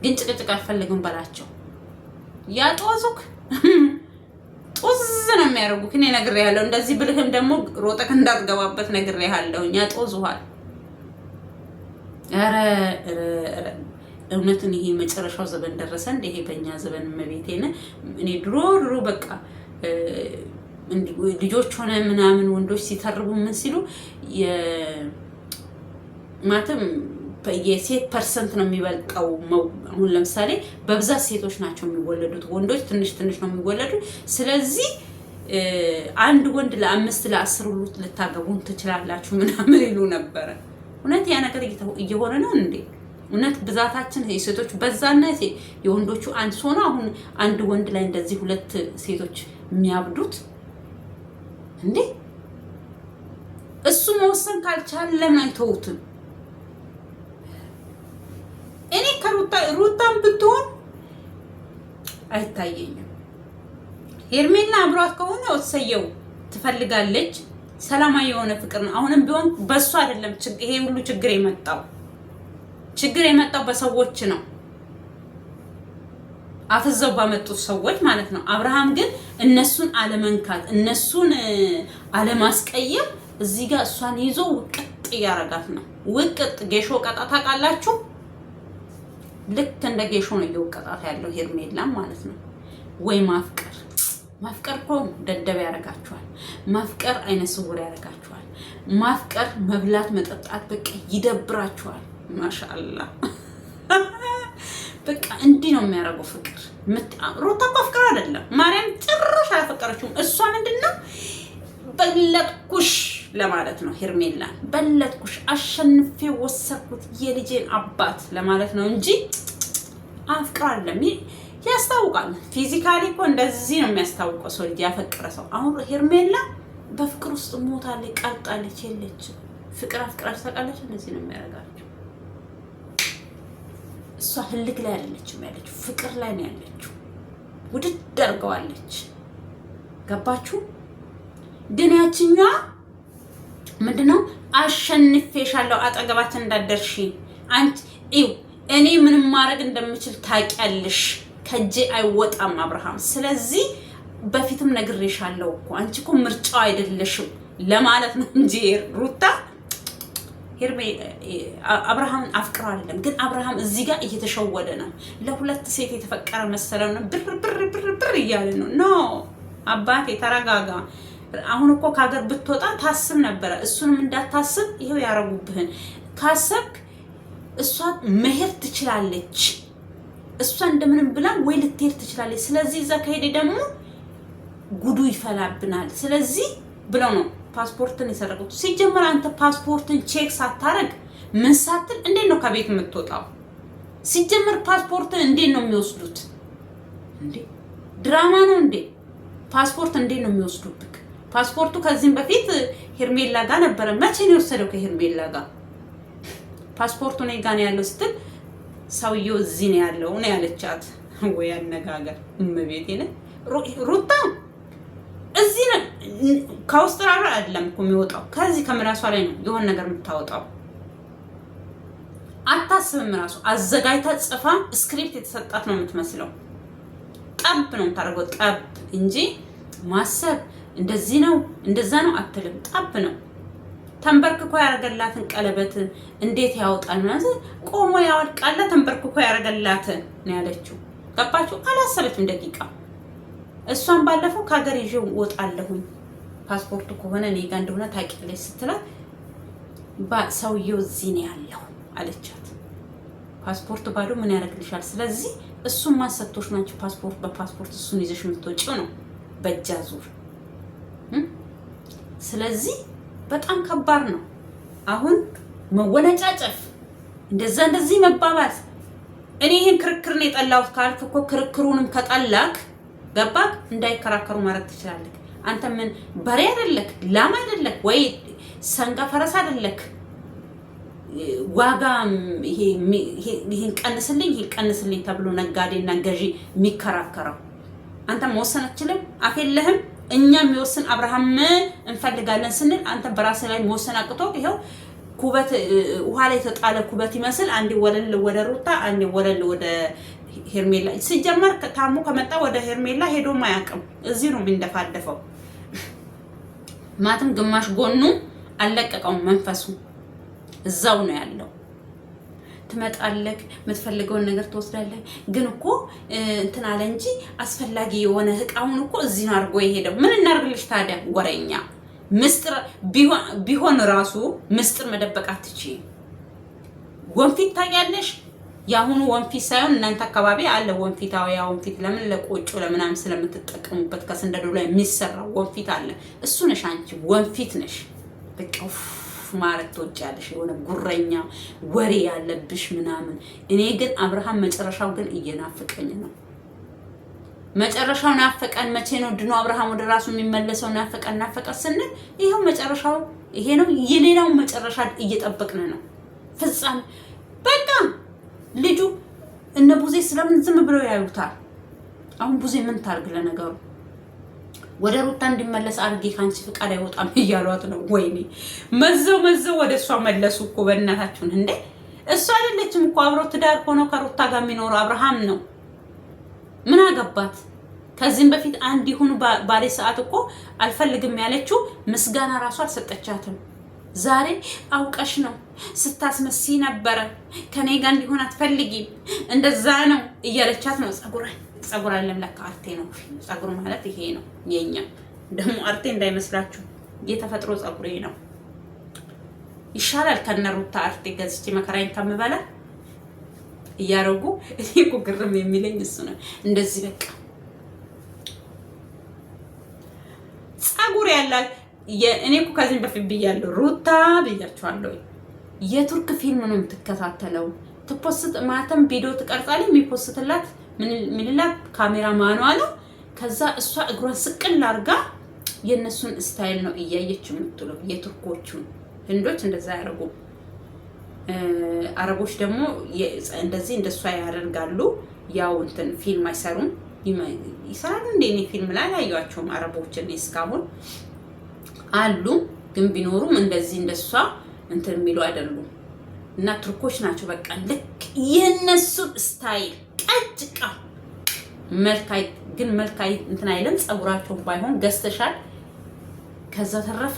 ግን ጭቅጭቅ አልፈልግም በላቸው። ያጦዙክ ጡዝ ነው የሚያደርጉክ። እኔ ነግሬሃለሁ። እንደዚህ ብልህም ደግሞ ሮጠክ እንዳትገባበት ነግሬሃለሁ። ያጦዙሃል። ኧረ እውነትን ይሄ መጨረሻው ዘመን ደረሰ እንደ ይሄ በእኛ ዘመን መቤቴነ እኔ ድሮ በቃ ልጆች ሆነ ምናምን ወንዶች ሲተርቡ ምን ሲሉ ማለትም የሴት ፐርሰንት ነው የሚበልቀው። አሁን ለምሳሌ በብዛት ሴቶች ናቸው የሚወለዱት፣ ወንዶች ትንሽ ትንሽ ነው የሚወለዱት። ስለዚህ አንድ ወንድ ለ5 ለ10 ሁሉ ልታገቡን ትችላላችሁ ምናምን ይሉ ነበረ። እውነት ያ ነገር እየሆነ ነው እንዴ? እውነት ብዛታችን የሴቶች በዛና የወንዶቹ አንድ ሆነ። አሁን አንድ ወንድ ላይ እንደዚህ 2 ሴቶች የሚያብዱት እንዴ? እሱ መወሰን ካልቻለ ለምን አይተውትም? እኔ ከሩታም ብትሆን አይታየኝም። ሄርሜላ አብሯት ከሆነ ወሰየው ትፈልጋለች። ሰላማዊ የሆነ ፍቅር ነው። አሁንም ቢሆን በሱ አይደለም ይሄ ሁሉ ችግር የመጣው በሰዎች ነው። አፍዘው ባመጡት ሰዎች ማለት ነው። አብርሃም ግን እነሱን አለመንካት፣ እነሱን አለማስቀየም እዚህ ጋር እሷን ይዞ ውቅጥ እያረጋት ነው። ውቅጥ ጌሾ ቀጣ ታውቃላችሁ? ልክ እንደ ጌሾ ነው እየወቀጣት ያለው ሄርሜላም ማለት ነው። ወይ ማፍቀር እኮ ደደብ ያደርጋችኋል። ማፍቀር አይነ ስውር ያደርጋችኋል። ማፍቀር መብላት መጠጣት በቃ ይደብራችኋል። ማሻአላ በቃ እንዲህ ነው የሚያደርገው ፍቅር። ሩታ እኮ ፍቅር አይደለም ማርያም ጭራሽ አላፈቀረችውም። እሷ ምንድነው በለጥኩሽ ለማለት ነው። ሄርሜላን በለጥኩሽ፣ አሸንፌ ወሰድኩት የልጄን አባት ለማለት ነው እንጂ አፍቅር አይደለም። ያስታውቃል። ፊዚካሊ እኮ እንደዚህ ነው የሚያስታውቀው ሰው ልጅ ያፈቀረ ሰው። አሁን ሄርሜላ በፍቅር ውስጥ ሞታለች፣ ቀልጣለች። የለችም ፍቅር አፍቅራች ታውቃለች። እንደዚህ ነው የሚያደርጋቸው። እሷ ህልግ ላይ አይደለችም ያለችው፣ ፍቅር ላይ ነው ያለችው። ውድድ አድርገዋለች። ገባችሁ? ግን ያችኛዋ ምንድነው አሸንፌሻለሁ፣ አጠገባችን እንዳደርሺ አንቺ እኔ ምንም ማድረግ እንደምችል ታውቂያለሽ፣ ከጄ አይወጣም አብርሃም። ስለዚህ በፊትም ነግሬሻለሁ እኮ አንቺ እኮ ምርጫው አይደለሽም ለማለት ነው እንጂ ሩታ አብርሃም አፍቅሮ አይደለም። ግን አብርሃም እዚህ ጋር እየተሸወደ ነው። ለሁለት ሴት የተፈቀረ መሰለው ነው። ብር እያለ ነው። ኖ አባቴ ተረጋጋ። አሁን እኮ ከሀገር ብትወጣ ታስብ ነበረ። እሱንም እንዳታስብ ይሄው ያረጉብህን። ካሰብክ እሷ መሄድ ትችላለች። እሷ እንደምንም ብላ ወይ ልትሄድ ትችላለች። ስለዚህ እዛ ከሄደ ደግሞ ጉዱ ይፈላብናል። ስለዚህ ብለው ነው ፓስፖርትን የሰረቁት። ሲጀመር አንተ ፓስፖርትን ቼክ ሳታረግ ምን ሳትል እንዴት ነው ከቤት የምትወጣው? ሲጀመር ፓስፖርትን እንዴት ነው የሚወስዱት እንዴ? ድራማ ነው እንዴ? ፓስፖርት እንዴት ነው የሚወስዱብክ? ፓስፖርቱ ከዚህም በፊት ሄርሜላ ጋር ነበረ። መቼ ነው የወሰደው ከሄርሜላ ጋር? ፓስፖርቱ እኔ ጋር ነው ያለው ስትል ሰውየው እዚህ ነው ያለው ነው ያለቻት። ወይ አነጋገር እመቤቴ ነው። ሩታ እዚህ ነው ከአውስትራሊያ አይደለም እኮ የሚወጣው፣ ከዚህ ከምላሷ ላይ ነው የሆነ ነገር የምታወጣው። አታስብም። ራሱ አዘጋጅታ ጽፋ ስክሪፕት የተሰጣት ነው የምትመስለው። ጠብ ነው የምታደርገው፣ ጠብ እንጂ ማሰብ እንደዚህ ነው እንደዛ ነው አትልም። ጠብ ነው። ተንበርክኮ ያደረገላትን ቀለበት እንዴት ያወጣል ማለት ቆሞ ያወድቃላ። ተንበርክኮ ያደረገላትን ነው ያለችው። ገባችሁ? አላሰበችም ደቂቃ። እሷን ባለፈው ከሀገር ይዤ ወጣለሁኝ ፓስፖርቱ ከሆነ እኔ ጋር እንደሆነ ታውቂያለሽ ስትላት ሰውየው እዚህ ነው ያለው አለቻት። ፓስፖርት ባዶ ምን ያደርግልሻል? ስለዚህ እሱን ማሰጥቶሽ ናቸው ፓስፖርት በፓስፖርት እሱን ይዘሽ የምትወጪው ነው በእጅ አዙር። ስለዚህ በጣም ከባድ ነው። አሁን መወነጫጨፍ እንደዛ እንደዚህ መባባል። እኔ ይሄን ክርክር ነው የጠላሁት ካልክ እኮ ክርክሩንም ከጠላክ ገባክ እንዳይከራከሩ ማለት ትችላለህ። አንተ ምን በሬ አይደለክ፣ ላም አይደለክ፣ ወይ ሰንጋ ፈረስ አይደለክ። ዋጋ ይሄን ቀንስልኝ ተብሎ ነጋዴና ገዢ የሚከራከረው አንተ መወሰን አትችልም። አፍ የለህም። እኛ የሚወስን አብርሃም እንፈልጋለን ስንል አንተ በራስህ ላይ መወሰን አቅቶ ይሄው ኩበት ውሃ ላይ ተጣለ ኩበት ይመስል አንዴ ወለል ወደ ሩታ አንዴ ወለል ወደ ሄርሜላ። ሲጀመር ታሙ ከመጣ ወደ ሄርሜላ ሄዶ ማያውቅም። እዚህ ነው የሚንደፋደፈው። ማትም ግማሽ ጎኑ አለቀቀው፣ መንፈሱ እዛው ነው ያለው። ትመጣለህ፣ የምትፈልገውን ነገር ትወስዳለህ። ግን እኮ እንትን አለ እንጂ አስፈላጊ የሆነ እቃውን እኮ እዚህ ነው አድርጎ የሄደው። ምን እናርግልሽ ታዲያ? ወሬኛ ምስጥር ቢሆን ራሱ ምስጥር መደበቅ አትችይም። ወንፊት ታያለሽ። ያሁኑ ወንፊት ሳይሆን እናንተ አካባቢ አለ ወንፊታው። ያ ወንፊት ለምን ለቆጮ ለምናምን ስለምትጠቀሙበት ከስንደዶ ላይ የሚሰራ ወንፊት አለ። እሱ ነሽ አንቺ፣ ወንፊት ነሽ። በቃ ማለት ትወጫለሽ፣ የሆነ ጉረኛ ወሬ ያለብሽ ምናምን። እኔ ግን አብርሃም መጨረሻው ግን እየናፈቀኝ ነው። መጨረሻው ናፈቀን። መቼ ነው ድኖ አብርሃም ወደ ራሱ የሚመለሰው? ናፈቀ ስንል ይሄው መጨረሻው ይሄ ነው። የሌላው መጨረሻ እየጠበቅን ነው። ፍጻሜ በቃ ልጁ እነ ቡዜ ስለምን ዝም ብለው ያዩታል? አሁን ቡዜ ምን ታርግ? ለነገሩ ወደ ሩታ እንዲመለስ አድርጌ ካንቺ ፍቃድ አይወጣም እያሏት ነው። ወይኔ መዘው ወደ እሷ መለሱ እኮ በእናታችሁን እንዴ! እሷ አይደለችም እኮ አብረው ትዳር ሆነው ከሩታ ጋር የሚኖረው አብርሃም ነው። ምን አገባት? ከዚህም በፊት አንድ ይሁን ባለ ሰዓት እኮ አልፈልግም ያለችው ምስጋና ራሱ አልሰጠቻትም። ዛሬ አውቀሽ ነው ስታስመሲ ነበረ፣ ከኔ ጋር እንዲሆን አትፈልጊም፣ እንደዛ ነው እያለቻት ነው። ጸጉር አለም ለካ አርቴ ነው። ጸጉር ማለት ይሄ ነው። የኛ ደግሞ አርቴ እንዳይመስላችሁ የተፈጥሮ ጸጉሬ ነው። ይሻላል ከነሩታ አርቴ ገዝቼ መከራዬን ከምበላ እያረጉ። እኔ እኮ ግርም የሚለኝ እሱ ነው። እንደዚህ በቃ ጸጉር ያላት እኔ እኮ ከዚህ በፊት ብያለሁ፣ ሩታ ብያችኋለሁ። የቱርክ ፊልም ነው የምትከታተለው። ትፖስት ማተም ቪዲዮ ትቀርጻለች። የሚፖስትላት ምንላት ካሜራ ማኗ ነው። ከዛ እሷ እግሯን ስቅል አድርጋ የነሱን ስታይል ነው እያየች የምትለው። የቱርኮቹን ህንዶች እንደዛ ያደርጉ፣ አረቦች ደግሞ እንደዚህ እንደሷ ያደርጋሉ። ያው እንትን ፊልም አይሰሩም፣ ይሰራሉ እንደ እኔ ፊልም ላይ አላየኋቸውም አረቦችን እስካሁን አሉ። ግን ቢኖሩም እንደዚህ እንደሷ እንትን የሚሉ አይደሉም። እና ቱርኮች ናቸው በቃ ልክ የነሱ ስታይል ቀጭቃ መልካይ ግን መልካይ እንትን አይለም። ጸጉራቸው ባይሆን ገዝተሻል። ከዛ ተረፈ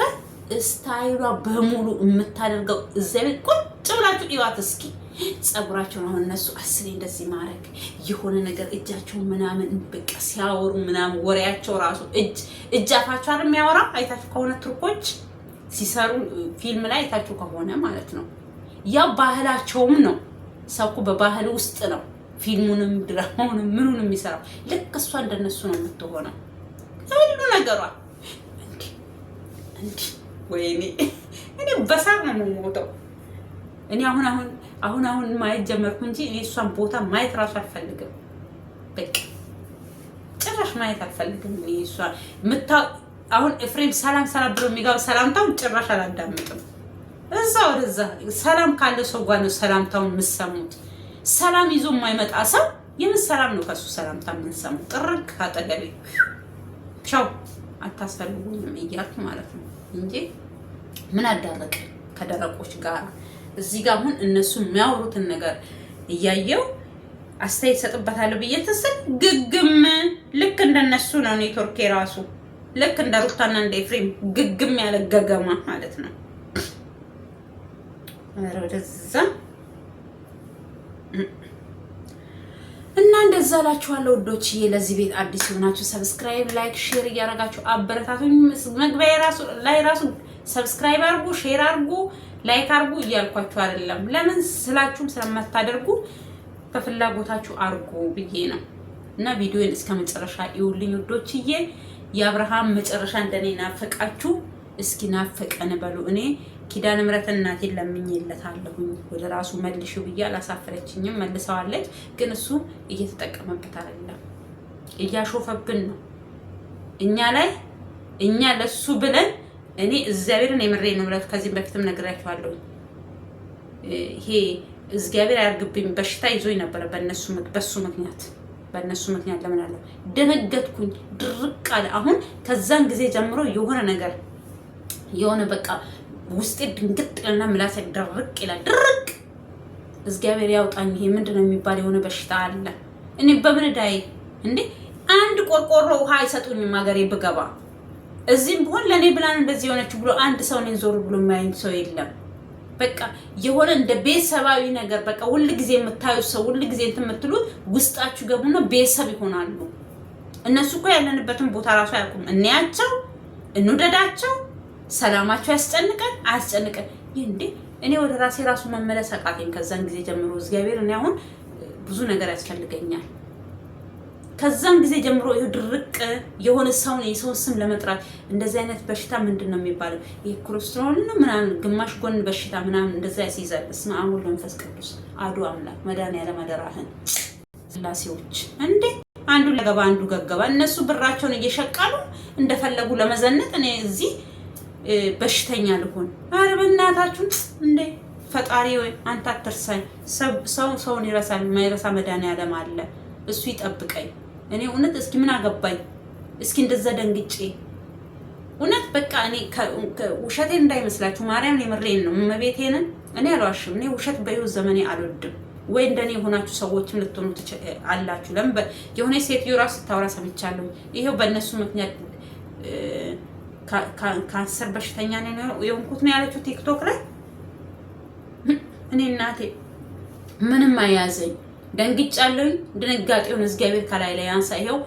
ስታይሏ በሙሉ የምታደርገው እዚያ ቤት ቁጭ ብላችሁ ይዋት እስኪ ጸጉራቸውን። አሁን እነሱ አስሬ እንደዚህ ማድረግ የሆነ ነገር እጃቸው ምናምን በቃ ሲያወሩ ምናምን ወሬያቸው ራሱ እጅ አፋቸው አይደል የሚያወራ። አይታችሁ ከሆነ ቱርኮች ሲሰሩ ፊልም ላይ አይታችሁ ከሆነ ማለት ነው። ያው ባህላቸውም ነው። ሰው እኮ በባህል ውስጥ ነው ፊልሙንም ድራማውንም ምኑንም የሚሰራው። ልክ እሷ እንደነሱ ነው የምትሆነው። ሁሉ ነገሯ እንዴ ወይኔ እኔ በሳቅ ነው የምሞተው። እኔ አሁን ማየት ጀመርኩ እንጂ እሷን ቦታ ማየት ራሱ አልፈልግም። በቃ ጭራሽ ማየት አልፈልግም። እሷ አሁን ኤፍሬም ሰላም ብሎ የሚጋው ሰላምታውን ጭራሽ አላዳምጥም። እዛ ወደዛ ሰላም ካለ ሰው ጋር ነው ሰላምታውን የምትሰሙት። ሰላም ይዞ የማይመጣ ሰው የምን ሰላም ነው ከሱ ሰላምታ የምንሰማው? ጥርቅ ካጠገቤ ቻው አታስፈልጉኝም እያልኩ ማለት ነው እንጂ ምን አዳረቀ ከደረቆች ጋር። እዚህ ጋር አሁን እነሱ የሚያወሩትን ነገር እያየው አስተያየት ሰጥበታለሁ ብዬ ተስል ግግም ልክ እንደነሱ ነው። ኔትወርክ ራሱ ልክ እንደ ሩታና እንደ ኤፍሬም ግግም ያለ ገገማ ማለት ነው። ወደዛ እና እንደዛ እላችኋለሁ ውዶችዬ። ለዚህ ቤት አዲስ ሆናችሁ ሰብስክራይብ፣ ላይክ፣ ሼር እያደረጋችሁ አበረታቱኝ። መግቢያ ራሱ ሰብስክራይብ አድርጉ፣ ሼር አድርጉ፣ ላይክ አድርጉ እያልኳችሁ አይደለም። ለምን ስላችሁም ስለማታደርጉ በፍላጎታችሁ አድርጉ ብዬ ነው። እና ቪዲዮን እስከ መጨረሻ ይውልኝ ውዶችዬ። የአብርሃም መጨረሻ እንደኔ ናፈቃችሁ እስኪ ናፈቀን በሉ። እኔ ኪዳነ ምሕረትን እናቴን ለምኜለታለሁኝ ወደ ራሱ መልሽው ብዬ አላሳፈረችኝም፣ መልሰዋለች። ግን እሱ እየተጠቀመበት አይደለም፣ እያሾፈብን ነው እኛ ለሱ ብለን። እኔ እግዚአብሔርን የምሬን ነው ብለት ከዚህ በፊትም ነግራችኋለሁ። ይሄ እግዚአብሔር ያርግብኝ በሽታ ይዞኝ ነበር በሱ ምክንያት ለምን አለው ደነገጥኩኝ፣ ድርቅ አለ። አሁን ከዛን ጊዜ ጀምሮ የሆነ በቃ ውስጤ ድንግጥ ይላልና ምላሴ ድርቅ ይላል። ድርቅ እግዚአብሔር ያውጣኝ። ይሄ ምንድነው የሚባል የሆነ በሽታ አለ። እኔ በምን ዳይ እንዴ አንድ ቆርቆሮ ውሃ አይሰጡኝም ሀገሬ ብገባ። እዚህም ቢሆን ለኔ ብላን እንደዚህ የሆነች ብሎ አንድ ሰው ነኝ ዞር ብሎ የማያኝ ሰው የለም። በቃ የሆነ እንደ ቤተሰባዊ ነገር በቃ ሁሉ ጊዜ የምታዩት ሰው ሁሉ ጊዜ እንትን የምትሉት ውስጣችሁ ገቡና ቤተሰብ ይሆናሉ። እነሱ እኮ ያለንበትን ቦታ ራሱ አያውቁም። እንያቸው፣ እንውደዳቸው፣ ሰላማቸው አያስጨንቀን እንዴ። እኔ ወደ ራሴ ራሱ መመለስ አቃተኝ ከዛን ጊዜ ጀምሮ። እግዚአብሔር እኔ አሁን ብዙ ነገር ያስፈልገኛል። ከዛን ጊዜ ጀምሮ ይሄ ድርቅ የሆነ የሰው ስም ለመጥራት እንደዚህ አይነት በሽታ ምንድነው የሚባለው? ይሄ ኮሌስትሮል ነው ምናምን ግማሽ ጎን በሽታ ምናምን እንደዛ ያስይዛል። እስመ አብ ወወልድ ወመንፈስ ቅዱስ አሐዱ አምላክ መድኃኒዓለም አደራህን ስላሴዎች እንዴ አንዱ ለገባ አንዱ ገገባ። እነሱ ብራቸውን እየሸቀሉ እንደፈለጉ ለመዘነጥ እኔ እዚህ በሽተኛ ልሆን? ኧረ በእናታችሁ እንዴ ፈጣሪ ወይ አንተ አትርሳኝ። ሰውን ይረሳል፣ የማይረሳ መድኃኒዓለም አለ፣ እሱ ይጠብቀኝ። እኔ እውነት እስኪ ምን አገባኝ? እስኪ እንደዛ ደንግጬ እውነት በቃ እኔ ውሸቴን እንዳይመስላችሁ ማርያም የምሬን ነው መቤቴን እኔ አልዋሽም። እኔ ውሸት በህይወት ዘመኔ አልወድም። ወይ እንደኔ የሆናችሁ ሰዎችም ልትሆኑ አላችሁ። ለምን የሆነ ሴትዮ ራስ ስታወራ ሰምቻለሁ። ይሄው በእነሱ ምክንያት ካንሰር በሽተኛ ነው የሆንኩት ነው ያለችው ቲክቶክ ላይ። እኔ እናቴ ምንም አያዘኝ ደንግጫለሁ። ድንጋጤውን እግዚአብሔር ከላይ ላይ አንሳ። ይሄው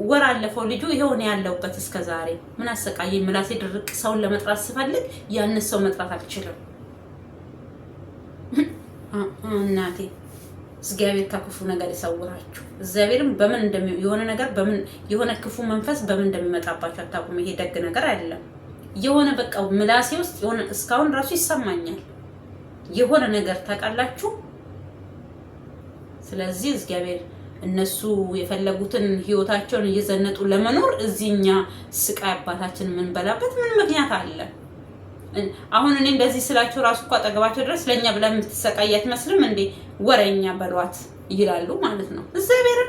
ወር አለፈው ልጁ። ይሄው ነው ያለውበት እስከዛሬ። ምን አሰቃየኝ? ምላሴ ድርቅ። ሰውን ለመጥራት ስፈልግ ያንን ሰው መጥራት አልችልም። እናቴ እግዚአብሔር ከክፉ ነገር ይሰውራችሁ። እግዚአብሔርም በምን የሆነ ነገር የሆነ ክፉ መንፈስ በምን እንደሚመጣባችሁ አታውቁም። ይሄ ደግ ነገር አይደለም። የሆነ በቃ ምላሴ ውስጥ የሆነ እስካሁን ራሱ ይሰማኛል የሆነ ነገር ታውቃላችሁ። ስለዚህ እግዚአብሔር እነሱ የፈለጉትን ህይወታቸውን እየዘነጡ ለመኖር እዚህኛ ስቃይ አባታችን ምን በላበት ምን ምክንያት አለ? አሁን እኔ እንደዚህ ስላችሁ ራሱ እኮ አጠገባቸው ድረስ ለኛ ብላ የምትሰቃይ አትመስልም እንዴ? ወረኛ በሏት ይላሉ ማለት ነው። እግዚአብሔር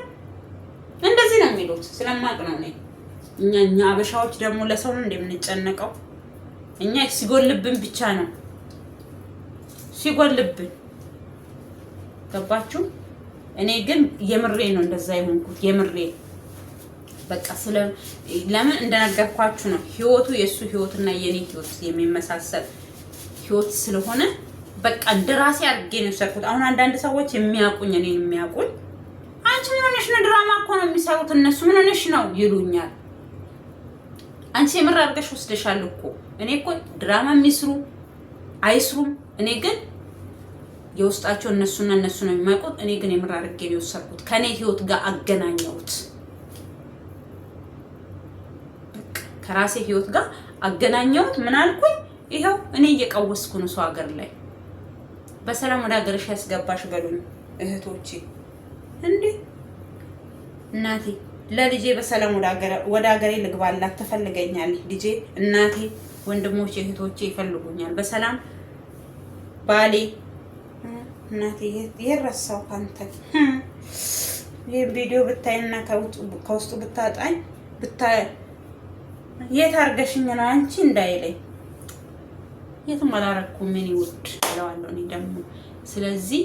እንደዚህ ነው የሚሉት ስለማቅ ነው። እኛ አበሻዎች ደግሞ ለሰው ነው እንደምንጨነቀው። እኛ ሲጎልብን ብቻ ነው ሲጎልብን። ገባችሁ? እኔ ግን የምሬ ነው እንደዛ ይሆንኩት የምሬ በቃ ለምን እንደነገርኳችሁ ነው። ህይወቱ የሱ ህይወትና የኔ ህይወት የሚመሳሰል ህይወት ስለሆነ በቃ እንደራሴ አድርጌ ነው የሰርኩት። አሁን አንዳንድ ሰዎች የሚያቁኝ እኔን የሚያቁኝ አንቺ ምን ሆነሽ ነው? ድራማ እኮ ነው የሚሰሩት እነሱ ምን ሆነሽ ነው ይሉኛል። አንቺ የምር አድርገሽ ወስደሻል እኮ። እኔ እኮ ድራማ የሚስሩ አይስሩም። እኔ ግን የውስጣቸው እነሱና እነሱ ነው የሚያውቁት። እኔ ግን የምር አድርጌ ነው የሰርኩት። ከኔ ህይወት ጋር አገናኘሁት። ከራሴ ህይወት ጋር አገናኘሁት። ምን አልኩኝ? ይኸው እኔ እየቀወስኩ ነው ሰው ሀገር ላይ። በሰላም ወደ ሀገርሽ ያስገባሽ በሉኝ እህቶቼ። እንዴ እናቴ ለልጄ በሰላም ወደ ሀገሬ ልግባላት ትፈልገኛለች ልጄ። እናቴ፣ ወንድሞቼ፣ እህቶቼ ይፈልጉኛል በሰላም ባሌ። እናቴ የረሳው ካንተ ይህ ቪዲዮ ብታይና ከውስጡ ብታጣኝ የት አድርገሽኝ ነው አንቺ እንዳይለኝ። የትም አላረኩም ምን ይውድ እለዋለሁ እኔ ደግሞ። ስለዚህ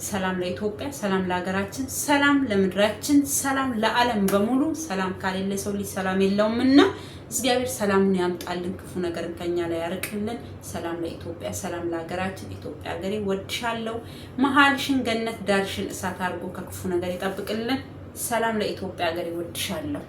ሰላም ለኢትዮጵያ፣ ሰላም ለሀገራችን፣ ሰላም ለምድራችን፣ ሰላም ለዓለም በሙሉ። ሰላም ካሌለ ሰው ልጅ ሰላም የለውምና እግዚአብሔር ሰላሙን ያምጣልን፣ ክፉ ነገርን ከኛ ላይ ያርቅልን። ሰላም ለኢትዮጵያ፣ ሰላም ለሀገራችን። ኢትዮጵያ ሀገሬ ወድሻለሁ። መሀልሽን ገነት ዳርሽን እሳት አድርጎ ከክፉ ነገር ይጠብቅልን። ሰላም ለኢትዮጵያ ሀገሬ ወድሻለሁ።